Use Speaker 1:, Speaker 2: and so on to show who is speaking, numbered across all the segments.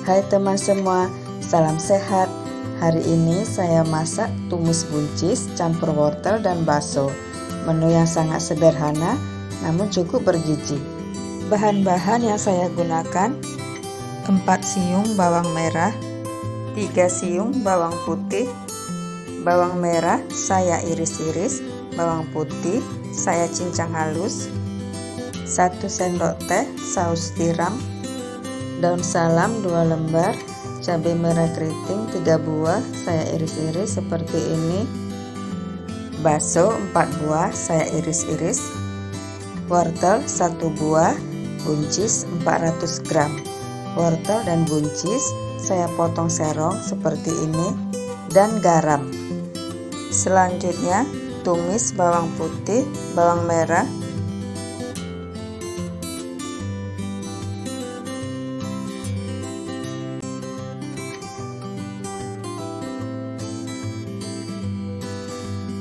Speaker 1: Hai teman semua, salam sehat. Hari ini saya masak tumis buncis campur wortel dan bakso. Menu yang sangat sederhana namun cukup bergizi. Bahan-bahan yang saya gunakan: 4 siung bawang merah, 3 siung bawang putih, bawang merah saya iris-iris, bawang putih saya cincang halus, 1 sendok teh saus tiram, daun salam 2 lembar, cabai merah keriting 3 buah saya iris-iris seperti ini, bakso 4 buah saya iris-iris, wortel 1 buah, buncis 400 gram. Wortel dan buncis saya potong serong seperti ini, dan garam. Selanjutnya tumis bawang putih, bawang merah,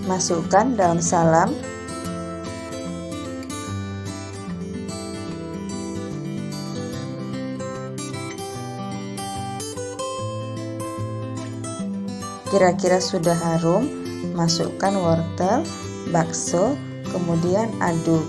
Speaker 1: masukkan daun salam, kira-kira sudah harum, masukkan wortel, bakso, kemudian aduk.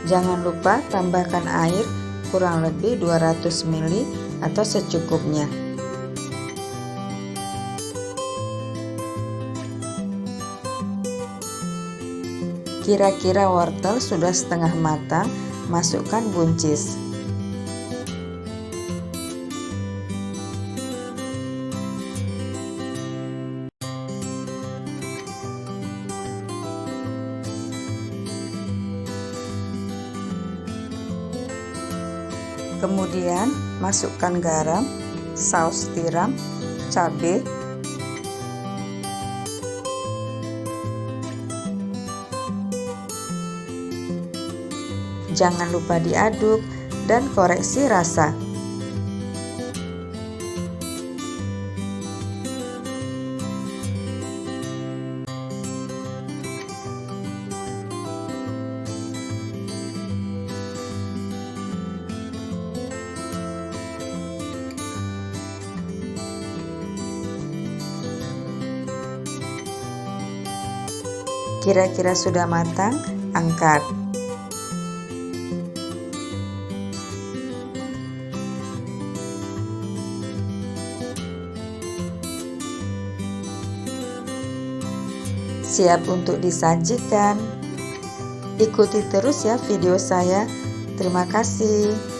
Speaker 1: Jangan lupa tambahkan air kurang lebih 200 ml atau secukupnya. Kira-kira wortel sudah setengah matang, masukkan buncis. Kemudian masukkan garam, saus tiram, cabai, jangan lupa diaduk dan koreksi rasa. Kira-kira sudah matang, angkat. Siap untuk disajikan. Ikuti terus ya video saya. Terima kasih.